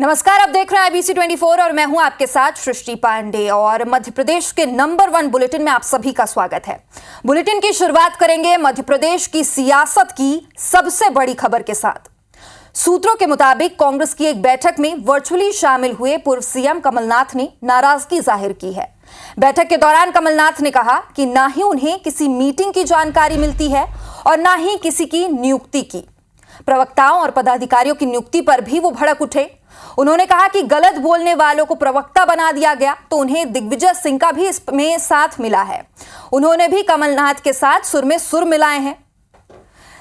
नमस्कार, आप देख रहे हैं IBC 24 और मैं हूं आपके साथ सृष्टि पांडे। और मध्य प्रदेश के नंबर 1 बुलेटिन में आप सभी का स्वागत है। बुलेटिन की शुरुआत करेंगे मध्य प्रदेश की सियासत की सबसे बड़ी खबर के साथ। सूत्रों के मुताबिक कांग्रेस की एक बैठक में वर्चुअली शामिल हुए पूर्व सीएम कमलनाथ ने नाराजगी जाहिर की है। बैठक के दौरान कमलनाथ ने कहा कि ना ही उन्हें किसी मीटिंग की जानकारी मिलती है और ना ही किसी की नियुक्ति की। प्रवक्ताओं और पदाधिकारियों की नियुक्ति पर भी वो भड़क उठे। उन्होंने कहा कि गलत बोलने वालों को प्रवक्ता बना दिया गया तो उन्हें दिग्विजय सिंह का भी इसमें साथ मिला है। उन्होंने भी कमलनाथ के साथ सुर में सुर मिलाए हैं।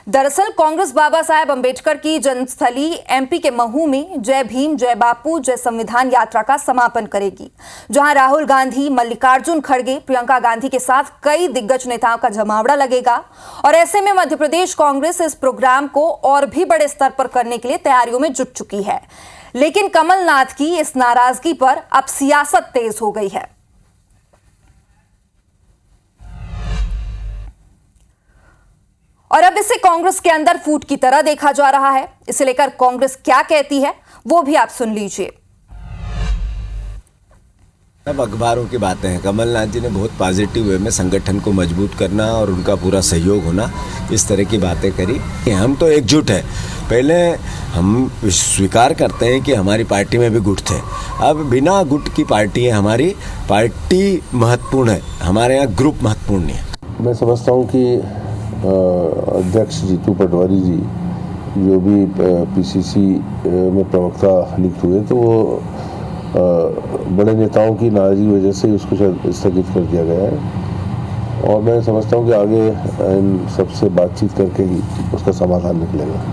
दरअसल कांग्रेस बाबा साहेब अंबेडकर की जन्मस्थली MP के महू में जय भीम, जय बापू, जय संविधान यात्रा का समापन करेगी, जहां राहुल गांधी, मल्लिकार्जुन खड़गे, प्रियंका गांधी के साथ कई दिग्गज नेताओं का जमावड़ा लगेगा। और ऐसे में मध्य प्रदेश कांग्रेस इस प्रोग्राम को और भी बड़े स्तर पर करने के लिए तैयारियों में जुट चुकी है। लेकिन कमलनाथ की इस नाराजगी पर अब सियासत तेज हो गई है। और अब इसे कांग्रेस के अंदर फूट की तरह देखा जा रहा है। इसे लेकर कांग्रेस क्या कहती है वो भी आप सुन लीजिए। अब अखबारों की बातें हैं। कमलनाथ जी ने बहुत पॉजिटिव वे में संगठन को मजबूत करना और उनका पूरा सहयोग होना, इस तरह की बातें करी। हम तो एकजुट है। पहले हम स्वीकार करते हैं कि हमारी पार्टी में भी गुट थे। अब बिना गुट की पार्टी है हमारी। पार्टी महत्वपूर्ण है, हमारे यहाँ ग्रुप महत्वपूर्ण नहीं है। मैं समझता हूँ कि अध्यक्ष जीतू पटवारी जी जो भी PCC में प्रवक्ता नियुक्त हुए तो वो बड़े नेताओं की नाराजगी वजह से उसको शायद स्थगित कर दिया गया है। और मैं समझता हूँ कि आगे इन सबसे बातचीत करके ही उसका समाधान निकलेगा।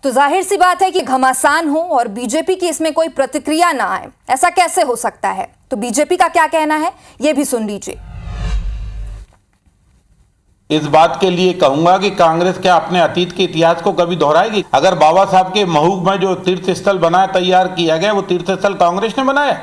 तो जाहिर सी बात है कि घमासान हो और बीजेपी की इसमें कोई प्रतिक्रिया ना आए, ऐसा कैसे हो सकता है? तो बीजेपी का क्या कहना है ये भी सुन लीजिए। इस बात के लिए कहूंगा कि कांग्रेस क्या अपने अतीत के इतिहास को कभी दोहराएगी? अगर बाबा साहब के महू में जो तीर्थ स्थल बनाया तैयार किया गया, वो तीर्थ स्थल कांग्रेस ने बनाया,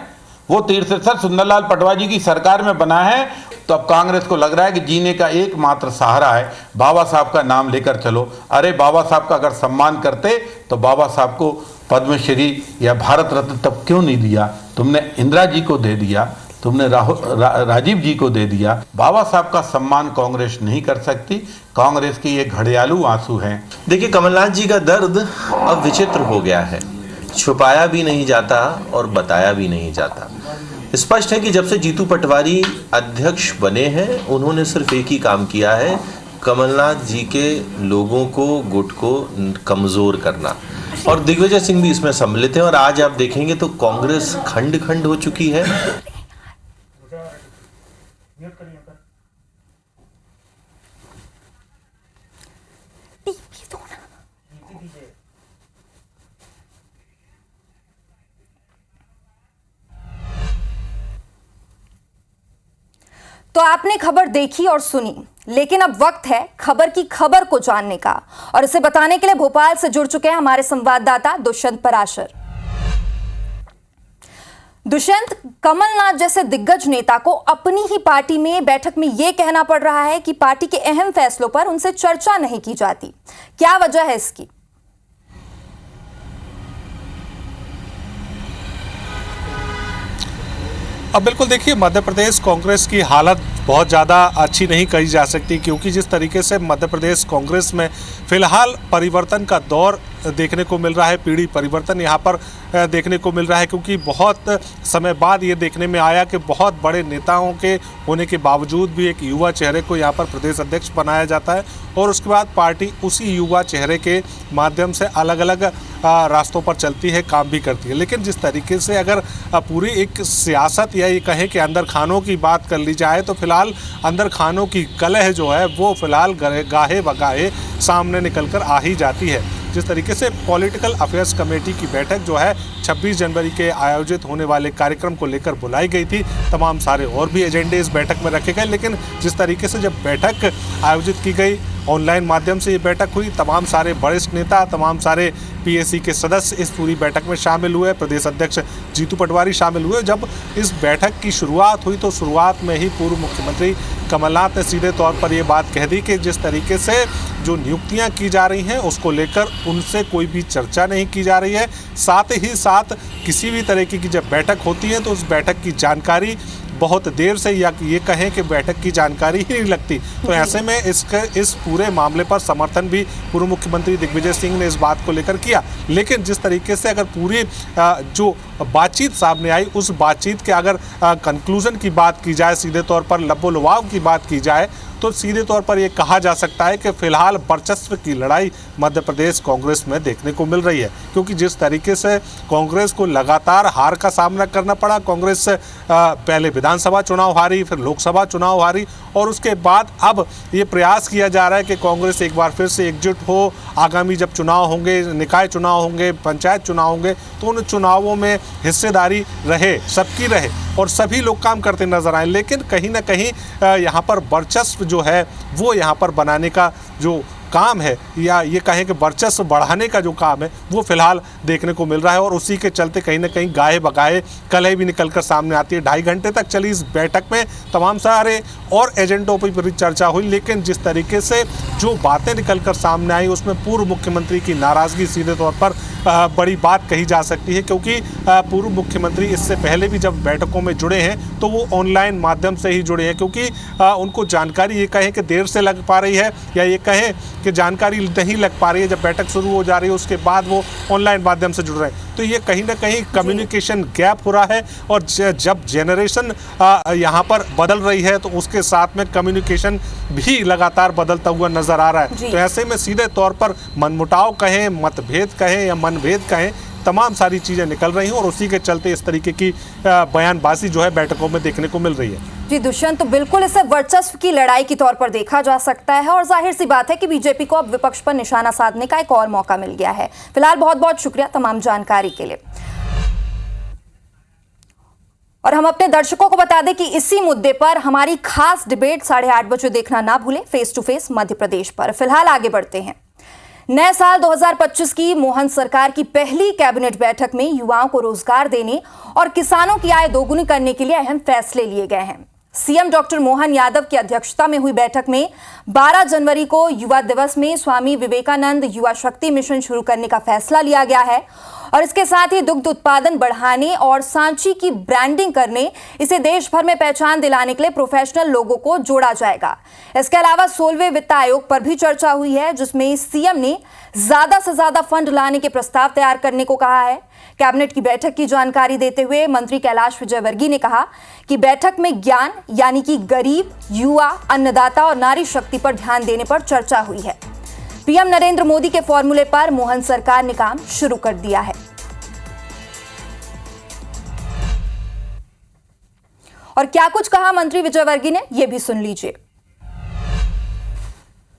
वो तीर्थ स्थल सुंदरलाल पटवारी जी की सरकार में बना है। तो अब कांग्रेस को लग रहा है कि जीने का एकमात्र सहारा है बाबा साहब का नाम लेकर चलो। अरे बाबा साहब का अगर सम्मान करते तो बाबा साहब को पद्मश्री या भारत रत्न तब क्यों नहीं दिया? तुमने इंदिरा जी को दे दिया, तुमने राजीव जी को दे दिया। बाबा साहब का सम्मान कांग्रेस नहीं कर सकती। कांग्रेस की ये घड़ियालू आंसू हैं। देखिए, कमलनाथ जी का दर्द अब विचित्र हो गया है। छुपाया भी नहीं जाता और बताया भी नहीं जाता। स्पष्ट है कि जब से जीतू पटवारी अध्यक्ष बने हैं, उन्होंने सिर्फ एक ही काम किया है, कमलनाथ जी के लोगों को, गुट को कमजोर करना। और दिग्विजय सिंह भी इसमें सम्मिलित हैं। और आज आप देखेंगे तो कांग्रेस खंड खंड हो चुकी है। तो आपने खबर देखी और सुनी, लेकिन अब वक्त है खबर की खबर को जानने का। और इसे बताने के लिए भोपाल से जुड़ चुके हैं हमारे संवाददाता दुष्यंत पराशर। दुष्यंत, कमलनाथ जैसे दिग्गज नेता को अपनी ही पार्टी में बैठक में यह कहना पड़ रहा है कि पार्टी के अहम फैसलों पर उनसे चर्चा नहीं की जाती, क्या वजह है इसकी? अब बिल्कुल देखिए, मध्य प्रदेश कांग्रेस की हालत बहुत ज़्यादा अच्छी नहीं कही जा सकती, क्योंकि जिस तरीके से मध्य प्रदेश कांग्रेस में फिलहाल परिवर्तन का दौर देखने को मिल रहा है, पीढ़ी परिवर्तन यहाँ पर देखने को मिल रहा है। क्योंकि बहुत समय बाद ये देखने में आया कि बहुत बड़े नेताओं के होने के बावजूद भी एक युवा चेहरे को यहाँ पर प्रदेश अध्यक्ष बनाया जाता है और उसके बाद पार्टी उसी युवा चेहरे के माध्यम से अलग अलग रास्तों पर चलती है, काम भी करती है। लेकिन जिस तरीके से अगर पूरी एक सियासत या ये कहें कि अंदर खानों की बात कर ली जाए, तो फिलहाल अंदर खानों की कलह जो है वो फिलहाल गाहे बगाहे सामने निकल कर आ ही जाती है। जिस तरीके से पॉलिटिकल अफेयर्स कमेटी की बैठक जो है 26 जनवरी के आयोजित होने वाले कार्यक्रम को लेकर बुलाई गई थी, तमाम सारे और भी एजेंडे इस बैठक में रखे गए। लेकिन जिस तरीके से जब बैठक आयोजित की गई ऑनलाइन माध्यम से ये बैठक हुई। तमाम सारे वरिष्ठ नेता, तमाम सारे पीएसी के सदस्य इस पूरी बैठक में शामिल हुए। प्रदेश अध्यक्ष जीतू पटवारी शामिल हुए। जब इस बैठक की शुरुआत हुई तो शुरुआत में ही पूर्व मुख्यमंत्री कमलनाथ ने सीधे तौर पर ये बात कह दी कि जिस तरीके से जो नियुक्तियां की जा रही हैं उसको लेकर उनसे कोई भी चर्चा नहीं की जा रही है। साथ ही साथ किसी भी तरीके की जब बैठक होती है तो उस बैठक की जानकारी बहुत देर से, या ये कहें कि बैठक की जानकारी ही नहीं लगती। तो ऐसे में इस पूरे मामले पर समर्थन भी पूर्व मुख्यमंत्री दिग्विजय सिंह ने इस बात को लेकर किया। लेकिन जिस तरीके से अगर पूरी जो बातचीत सामने आई, उस बातचीत के अगर कंक्लूजन की बात की जाए, सीधे तौर पर लबो-लुभाव की बात की जाए, तो सीधे तौर पर यह कहा जा सकता है कि फिलहाल वर्चस्व की लड़ाई मध्य प्रदेश कांग्रेस में देखने को मिल रही है। क्योंकि जिस तरीके से कांग्रेस को लगातार हार का सामना करना पड़ा, कांग्रेस पहले विधानसभा चुनाव हारी, फिर लोकसभा चुनाव हारी, और उसके बाद अब ये प्रयास किया जा रहा है कि कांग्रेस एक बार फिर से एकजुट हो। आगामी जब चुनाव होंगे, निकाय चुनाव होंगे, पंचायत चुनाव होंगे, तो उन चुनावों में हिस्सेदारी रहे, सबकी रहे और सभी लोग काम करते नजर आए। लेकिन कहीं ना कहीं यहाँ पर वर्चस्व जो है वो यहाँ पर बनाने का जो काम है, या ये कहें कि वर्चस्व बढ़ाने का जो काम है, वो फिलहाल देखने को मिल रहा है। और उसी के चलते कहीं ना कहीं गाये बगाए कलह भी निकलकर सामने आती है। 2.5 घंटे तक चली इस बैठक में तमाम सारे और एजेंडों पर चर्चा हुई, लेकिन जिस तरीके से जो बातें निकलकर सामने आई उसमें पूर्व मुख्यमंत्री की नाराज़गी सीधे तौर पर बड़ी बात कही जा सकती है। क्योंकि पूर्व मुख्यमंत्री इससे पहले भी जब बैठकों में जुड़े हैं तो वो ऑनलाइन माध्यम से ही जुड़े हैं, क्योंकि उनको जानकारी ये कहें कि देर से लग पा रही है, या ये कहें कि जानकारी नहीं लग पा रही है, जब बैठक शुरू हो जा रही है उसके बाद वो ऑनलाइन माध्यम से जुड़ रहे हैं। तो ये कहीं ना कहीं कम्युनिकेशन गैप हो रहा है। और जब जेनरेशन यहाँ पर बदल रही है तो उसके साथ में कम्युनिकेशन भी लगातार बदलता हुआ नजर आ रहा है। तो ऐसे में सीधे तौर पर मनमुटाव कहें, मतभेद कहें या मनभेद कहें, तमाम सारी चीज़ें निकल रही हैं और उसी के चलते इस तरीके की बयानबाजी जो है बैठकों में देखने को मिल रही है। जी दुष्यंत, तो बिल्कुल इसे वर्चस्व की लड़ाई के तौर पर देखा जा सकता है और जाहिर सी बात है कि बीजेपी को अब विपक्ष पर निशाना साधने का एक और मौका मिल गया है। फिलहाल बहुत बहुत शुक्रिया तमाम जानकारी के लिए। और हम अपने दर्शकों को बता दें कि इसी मुद्दे पर हमारी खास डिबेट 8:30 बजे देखना ना भूलें, face to face Madhya Pradesh पर। फिलहाल आगे बढ़ते हैं। नए साल 2025 की मोहन सरकार की पहली कैबिनेट बैठक में युवाओं को रोजगार देने और किसानों की आय दोगुनी करने के लिए अहम फैसले लिए गए हैं। सीएम डॉक्टर मोहन यादव की अध्यक्षता में हुई बैठक में 12 जनवरी को युवा दिवस में स्वामी विवेकानंद युवा शक्ति मिशन शुरू करने का फैसला लिया गया है और इसके साथ ही दुग्ध उत्पादन बढ़ाने और सांची की ब्रांडिंग करने, इसे देश भर में पहचान दिलाने के लिए प्रोफेशनल लोगों को जोड़ा जाएगा। इसके अलावा 16वें वित्त आयोग पर भी चर्चा हुई है, जिसमें सीएम ने ज्यादा से ज्यादा फंड लाने के प्रस्ताव तैयार करने को कहा है। कैबिनेट की बैठक की जानकारी देते हुए मंत्री कैलाश विजयवर्गीय ने कहा कि बैठक में ज्ञान यानी कि गरीब, युवा, अन्नदाता और नारी शक्ति पर ध्यान देने पर चर्चा हुई है। पीएम नरेंद्र मोदी के फॉर्मूले पर मोहन सरकार ने काम शुरू कर दिया है। और क्या कुछ कहा मंत्री विजयवर्गीय ने, यह भी सुन लीजिए।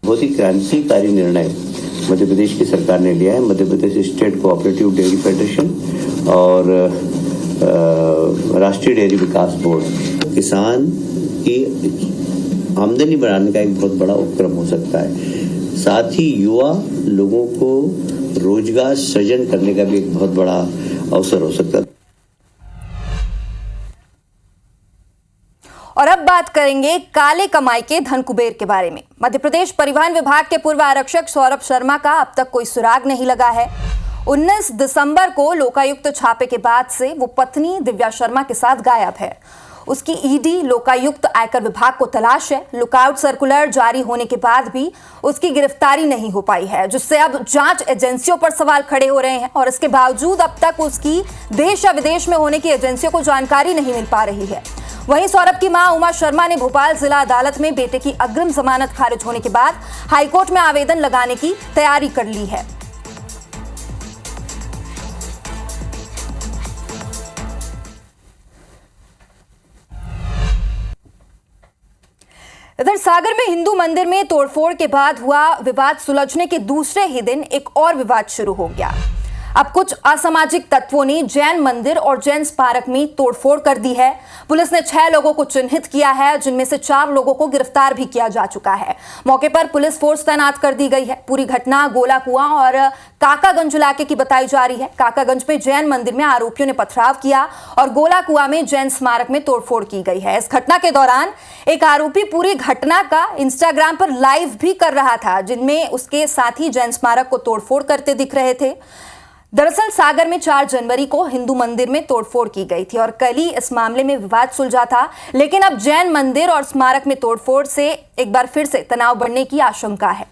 बहुत ही क्रांतिकारी निर्णय मध्य प्रदेश की सरकार ने लिया है। Madhya Pradesh state cooperative dairy federation और राष्ट्रीय डेयरी विकास बोर्ड किसान की आमदनी बढ़ाने का एक बहुत बड़ा उपक्रम हो सकता है। साथ ही युवा लोगों को रोजगार सृजन करने का भी एक बहुत बड़ा अवसर हो सकता है। और अब बात करेंगे काले कमाई के धन कुबेर के बारे में। मध्य प्रदेश परिवहन विभाग के पूर्व आरक्षक सौरभ शर्मा का अब तक कोई सुराग नहीं लगा है। 19 दिसंबर को लोकायुक्त छापे के बाद से वो पत्नी दिव्या शर्मा के साथ गायब है। उसकी ईडी, लोकायुक्त, आयकर विभाग को तलाश है। लुकआउट सर्कुलर जारी होने के बाद भी उसकी गिरफ्तारी नहीं हो पाई है, जिससे अब जांच एजेंसियों पर सवाल खड़े हो रहे हैं और इसके बावजूद अब तक उसकी देश या विदेश में होने की एजेंसियों को जानकारी नहीं मिल पा रही है। वहीं सौरभ की मां उमा शर्मा ने भोपाल जिला अदालत में बेटे की अग्रिम जमानत खारिज होने के बाद हाईकोर्ट में आवेदन लगाने की तैयारी कर ली है। इधर सागर में हिंदू मंदिर में तोड़फोड़ के बाद हुआ विवाद सुलझने के दूसरे ही दिन एक और विवाद शुरू हो गया। अब कुछ असामाजिक तत्वों ने जैन मंदिर और जैन स्मारक में तोड़फोड़ कर दी है। पुलिस ने 6 लोगों को चिन्हित किया है, जिनमें से 4 लोगों को गिरफ्तार भी किया जा चुका है। मौके पर पुलिस फोर्स तैनात कर दी गई है। पूरी घटना गोला कुआं और काकागंज इलाके की बताई जा रही है। काकागंज में जैन मंदिर में आरोपियों ने पथराव किया और गोला कुआं में जैन स्मारक में तोड़फोड़ की गई है। इस घटना के दौरान एक आरोपी पूरी घटना का इंस्टाग्राम पर लाइव भी कर रहा था, जिनमें उसके साथी जैन स्मारक को तोड़फोड़ करते दिख रहे थे। दरअसल सागर में 4 जनवरी को हिंदू मंदिर में तोड़फोड़ की गई थी और कल ही इस मामले में विवाद सुलझा था, लेकिन अब जैन मंदिर और स्मारक में तोड़फोड़ से एक बार फिर से तनाव बढ़ने की आशंका है।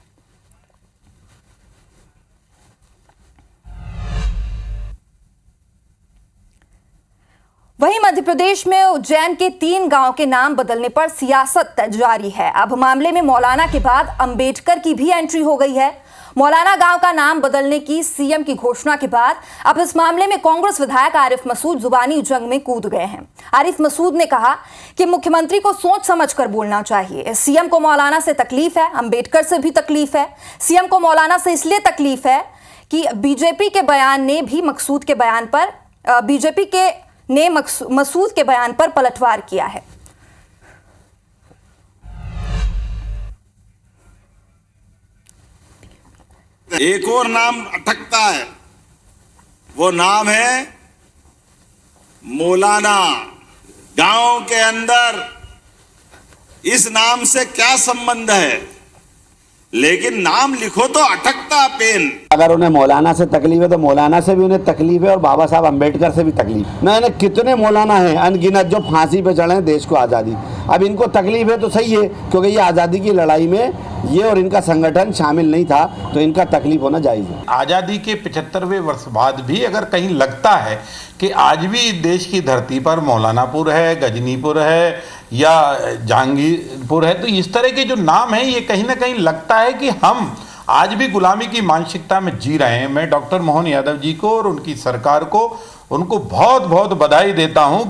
वहीं मध्य प्रदेश में उज्जैन के 3 गांव के नाम बदलने पर सियासत जारी है। अब मामले में मौलाना के बाद अंबेडकर की भी एंट्री हो गई है। मौलाना गांव का नाम बदलने की सीएम की घोषणा के बाद अब इस मामले में कांग्रेस विधायक आरिफ मसूद जुबानी जंग में कूद गए हैं। आरिफ मसूद ने कहा कि मुख्यमंत्री को सोच समझकर बोलना चाहिए। सीएम को मौलाना से तकलीफ है, अंबेडकर से भी तकलीफ है। सीएम को मौलाना से इसलिए तकलीफ है कि बीजेपी के बयान ने भी मसूद के बयान पर पलटवार किया है। एक और नाम अटकता है, वो नाम है मौलाना। गांव के अंदर इस नाम से क्या संबंध है, लेकिन नाम लिखो तो अटकता पेन। अगर उन्हें मौलाना से तकलीफ है तो मौलाना से भी उन्हें तकलीफ है और बाबा साहब अंबेडकर से भी तकलीफ। मैंने कितने मौलाना हैं अनगिनत जो फांसी पे चढ़े देश को आज़ादी। अब इनको तकलीफ है तो सही है, क्योंकि ये आज़ादी की लड़ाई में ये और इनका संगठन शामिल नहीं था, तो इनका तकलीफ होना जायज़ है। आज़ादी के 75वें वर्ष बाद भी अगर कहीं लगता है कि आज भी देश की धरती पर मौलानापुर है, गजनीपुर है या जहांगीरपुर है, तो इस तरह के जो नाम हैं ये कहीं ना कहीं लगता है कि हम आज भी गुलामी की मानसिकता में जी रहे हैं। मैं डॉक्टर मोहन यादव जी को और उनकी सरकार को उनको बहुत बहुत बधाई देता हूं।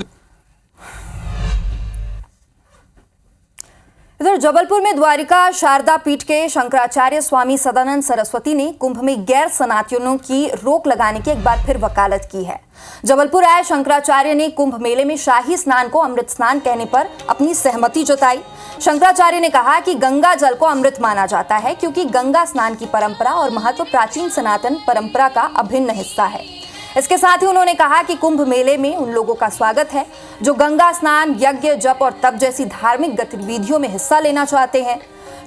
इधर जबलपुर में द्वारिका शारदा पीठ के शंकराचार्य स्वामी सदानंद सरस्वती ने कुंभ में गैर सनातनियों की रोक लगाने की एक बार फिर वकालत की है। जबलपुर आए शंकराचार्य ने कुंभ मेले में शाही स्नान को अमृत स्नान कहने पर अपनी सहमति जताई। शंकराचार्य ने कहा कि गंगा जल को अमृत माना जाता है, क्योंकि गंगा स्नान की परंपरा और महत्व प्राचीन सनातन परंपरा का अभिन्न हिस्सा है। इसके साथ ही उन्होंने कहा कि कुंभ मेले में उन लोगों का स्वागत है जो गंगा स्नान, यज्ञ, जप और तप जैसी धार्मिक गतिविधियों में हिस्सा लेना चाहते हैं।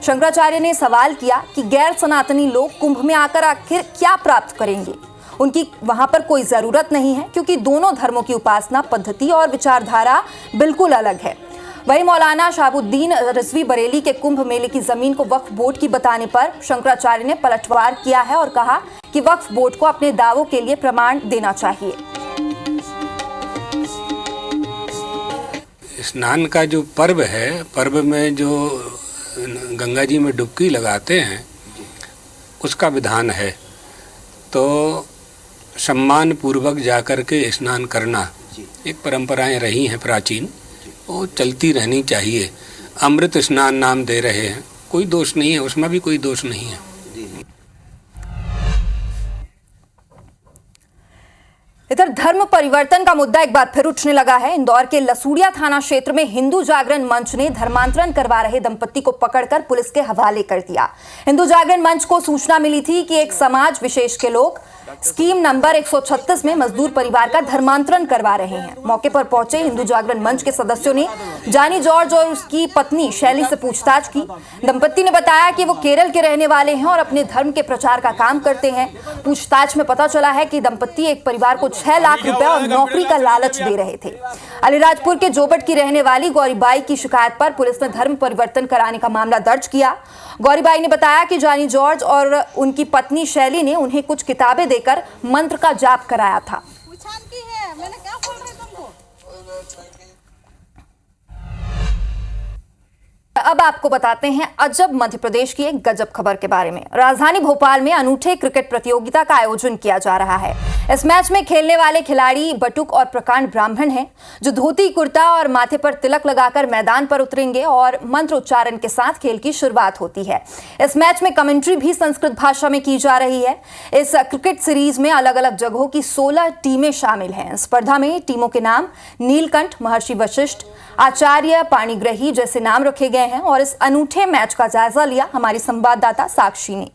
शंकराचार्य ने सवाल किया कि गैर सनातनी लोग कुंभ में आकर आखिर क्या प्राप्त करेंगे। उनकी वहां पर कोई जरूरत नहीं है, क्योंकि दोनों धर्मों की उपासना पद्धति और विचारधारा बिल्कुल अलग है। वहीं मौलाना शहाबुद्दीन रिजवी बरेली के कुंभ मेले की जमीन को वक्फ बोर्ड की बताने पर शंकराचार्य ने पलटवार किया है और कहा कि वक्फ बोर्ड को अपने दावों के लिए प्रमाण देना चाहिए। स्नान का जो पर्व है, पर्व में जो गंगा जी में डुबकी लगाते हैं उसका विधान है, तो सम्मान पूर्वक जाकर के स्नान करना एक परंपराएं रही हैं प्राचीन, वो चलती रहनी चाहिए। अमृत स्नान नाम दे रहे हैं, कोई दोष नहीं है, उसमें भी कोई दोष नहीं है। इधर धर्म परिवर्तन का मुद्दा एक बार फिर उठने लगा है। इंदौर के लसूड़िया थाना क्षेत्र में हिंदू जागरण मंच ने धर्मांतरण करवा रहे दंपति को पकड़कर पुलिस के हवाले कर दिया। हिंदू जागरण मंच को सूचना मिली थी कि एक समाज विशेष के लोग स्कीम नंबर 136 में मजदूर परिवार का धर्मांतरण करवा रहे हैं। मौके पर पहुंचे हिंदू जागरण मंच के सदस्यों ने जानी जॉर्ज और उसकी पत्नी शैली से पूछताछ की। दंपति ने बताया कि वो केरल के रहने वाले हैं और अपने धर्म के प्रचार का काम करते हैं। पूछताछ में पता चला है कि दंपति एक परिवार को 6 लाख रुपए और नौकरी का लालच दे रहे थे। अलीराजपुर के जोबट की रहने वाली गौरीबाई की शिकायत पर पुलिस ने धर्म परिवर्तन कराने का मामला दर्ज किया। गौरीबाई ने बताया कि जानी जॉर्ज और उनकी पत्नी शैली ने उन्हें कुछ किताबें देकर मंत्र का जाप कराया था। मैंने क्या बोल रहे तुमको? अब आपको बताते हैं अजब मध्य प्रदेश की एक गजब खबर के बारे में। राजधानी भोपाल में अनूठे क्रिकेट प्रतियोगिता का आयोजन किया जा रहा है। इस मैच में खेलने वाले खिलाड़ी बटुक और प्रकांड ब्राह्मण हैं, जो धोती कुर्ता और माथे पर तिलक लगाकर मैदान पर उतरेंगे और मंत्र उच्चारण के साथ खेल की शुरुआत होती है। इस मैच में कमेंट्री भी संस्कृत भाषा में की जा रही है। इस क्रिकेट सीरीज में अलग अलग जगहों की 16 टीमें शामिल हैं। स्पर्धा में टीमों के नाम नीलकंठ, महर्षि वशिष्ठ, आचार्य, पाणिग्रही जैसे नाम रखे गए हैं और इस अनूठे मैच का जायजा लिया हमारी संवाददाता साक्षी ने।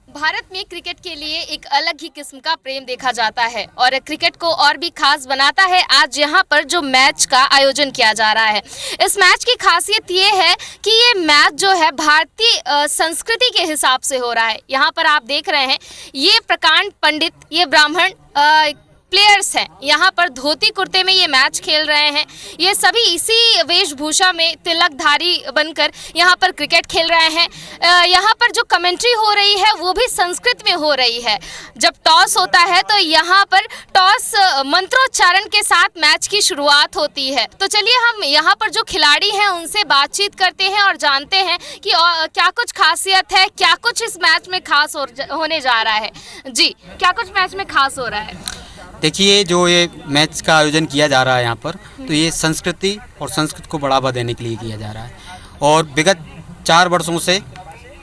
भारत में क्रिकेट के लिए एक अलग ही किस्म का प्रेम देखा जाता है और क्रिकेट को और भी खास बनाता है आज यहाँ पर जो मैच का आयोजन किया जा रहा है। इस मैच की खासियत ये है कि ये मैच जो है भारतीय संस्कृति के हिसाब से हो रहा है। यहाँ पर आप देख रहे हैं ये प्रकांड पंडित, ये ब्राह्मण प्लेयर्स हैं, यहाँ पर धोती कुर्ते में ये मैच खेल रहे हैं। ये सभी इसी वेशभूषा में तिलकधारी बनकर यहाँ पर क्रिकेट खेल रहे हैं। यहाँ पर जो कमेंट्री हो रही है वो भी संस्कृत में हो रही है। जब टॉस होता है तो यहाँ पर टॉस मंत्रोच्चारण के साथ मैच की शुरुआत होती है। तो चलिए हम यहाँ पर जो खिलाड़ी हैं उनसे बातचीत करते हैं और जानते हैं कि क्या कुछ खासियत है, क्या कुछ इस मैच में खास होने जा रहा है। जी, क्या कुछ मैच में खास हो रहा है? देखिए, जो ये मैच का आयोजन किया जा रहा है यहाँ पर, तो ये संस्कृति और संस्कृत को बढ़ावा देने के लिए किया जा रहा है और विगत 4 वर्षों से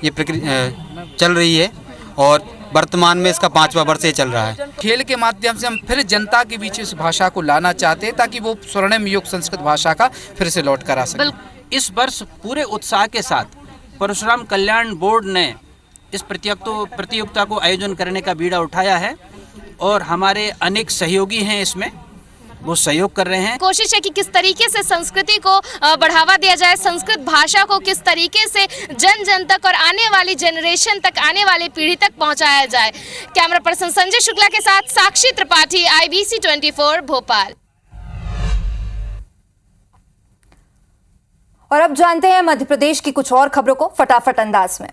ये प्रक्रिया चल रही है और वर्तमान में इसका 5वां वर्ष ये चल रहा है। खेल के माध्यम से हम फिर जनता के बीच इस भाषा को लाना चाहते हैं ताकि वो स्वर्णिम युग संस्कृत भाषा का फिर से लौट कर आ सके। इस वर्ष पूरे उत्साह के साथ परशुराम कल्याण बोर्ड ने इस प्रतियोगिता को आयोजन करने का बीड़ा उठाया है और हमारे अनेक सहयोगी हैं इसमें, वो सहयोग कर रहे हैं। कोशिश है कि किस तरीके से संस्कृति को बढ़ावा दिया जाए, संस्कृत भाषा को किस तरीके से जन जन तक और आने वाली जनरेशन तक, आने वाली पीढ़ी तक पहुंचाया जाए। कैमरा पर्सन संजय शुक्ला के साथ साक्षी त्रिपाठी, IBC 24 भोपाल। और अब जानते हैं मध्य प्रदेश की कुछ और खबरों को फटाफट अंदाज में।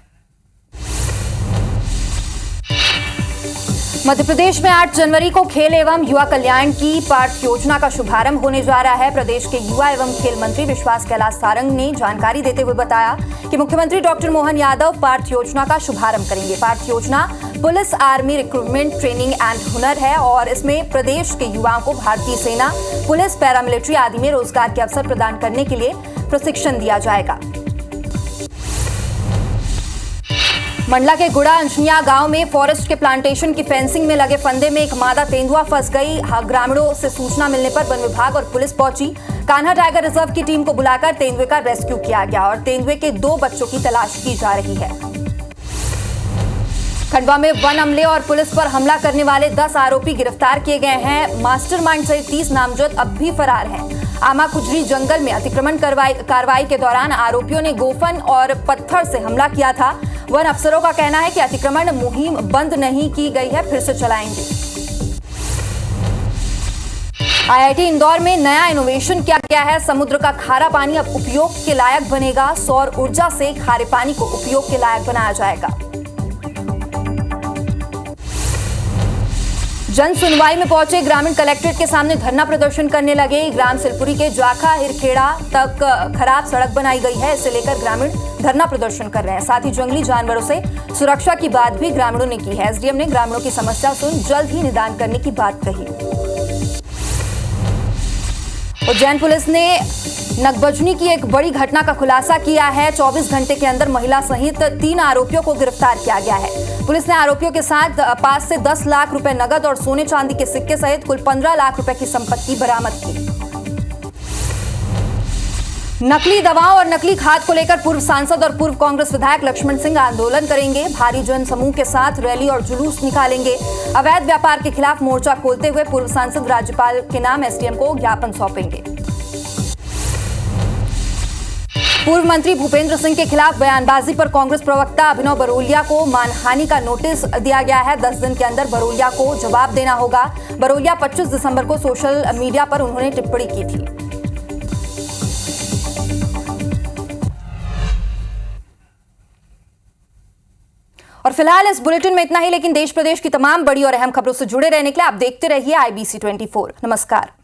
मध्य प्रदेश में 8 जनवरी को खेल एवं युवा कल्याण की पार्थ योजना का शुभारंभ होने जा रहा है। प्रदेश के युवा एवं खेल मंत्री विश्वास कैलाश सारंग ने जानकारी देते हुए बताया कि मुख्यमंत्री डॉक्टर मोहन यादव पार्थ योजना का शुभारंभ करेंगे। पार्थ योजना police, army recruitment, training and हुनर है और इसमें प्रदेश के युवाओं को भारतीय सेना, पुलिस, पैरामिलिट्री आदि में रोजगार के अवसर प्रदान करने के लिए प्रशिक्षण दिया जाएगा। मंडला के गुड़ा अंजनिया गांव में फॉरेस्ट के प्लांटेशन की फेंसिंग में लगे फंदे में एक मादा तेंदुआ फंस गई। ग्रामीणों से सूचना मिलने पर वन विभाग और पुलिस पहुंची। कान्हा टाइगर रिजर्व की टीम को बुलाकर तेंदुए का रेस्क्यू किया गया और तेंदुए के 2 बच्चों की तलाश की जा रही है। खंडवा में वन अमले और पुलिस पर हमला करने वाले 10 आरोपी गिरफ्तार किए गए हैं। मास्टरमाइंड सहित 30 नामजद अब भी फरार हैं। आमा कुजरी जंगल में अतिक्रमण कार्रवाई के दौरान आरोपियों ने गोफन और पत्थर से हमला किया था। वन अफसरों का कहना है कि अतिक्रमण मुहिम बंद नहीं की गई है, फिर से चलाएंगे। IIT इंदौर में नया इनोवेशन किया गया है। समुद्र का खारा पानी अब उपयोग के लायक बनेगा। सौर ऊर्जा से खारे पानी को उपयोग के लायक बनाया जाएगा। जन सुनवाई में पहुंचे ग्रामीण कलेक्ट्रेट के सामने धरना प्रदर्शन करने लगे। ग्राम सिलपुरी के जाखा हिरखेड़ा तक खराब सड़क बनाई गई है, इसे लेकर ग्रामीण धरना प्रदर्शन कर रहे हैं। साथ ही जंगली जानवरों से सुरक्षा की बात भी ग्रामीणों ने की है। SDM ने ग्रामीणों की समस्या सुन जल्द ही निदान करने की बात कही। उज्जैन पुलिस ने नकबजनी की एक बड़ी घटना का खुलासा किया है। 24 घंटे के अंदर महिला सहित 3 आरोपियों को गिरफ्तार किया गया है। पुलिस ने आरोपियों के साथ पास से 10 लाख रुपए नगद और सोने चांदी के सिक्के सहित कुल 15 लाख रुपए की संपत्ति बरामद की। नकली दवाओं और नकली खाद को लेकर पूर्व सांसद और पूर्व कांग्रेस विधायक लक्ष्मण सिंह आंदोलन करेंगे। भारी जन समूह के साथ रैली और जुलूस निकालेंगे। अवैध व्यापार के खिलाफ मोर्चा खोलते हुए पूर्व सांसद राज्यपाल के नाम SDM को ज्ञापन सौंपेंगे। पूर्व मंत्री भूपेंद्र सिंह के खिलाफ बयानबाजी पर कांग्रेस प्रवक्ता अभिनव बरोलिया को मानहानि का नोटिस दिया गया है। 10 दिन के अंदर बरोलिया को जवाब देना होगा। बरोलिया 25 दिसंबर को सोशल मीडिया पर उन्होंने टिप्पणी की थी। और फिलहाल इस बुलेटिन में इतना ही, लेकिन देश प्रदेश की तमाम बड़ी और अहम खबरों से जुड़े रहने के लिए आप देखते रहिए IBC 24। नमस्कार।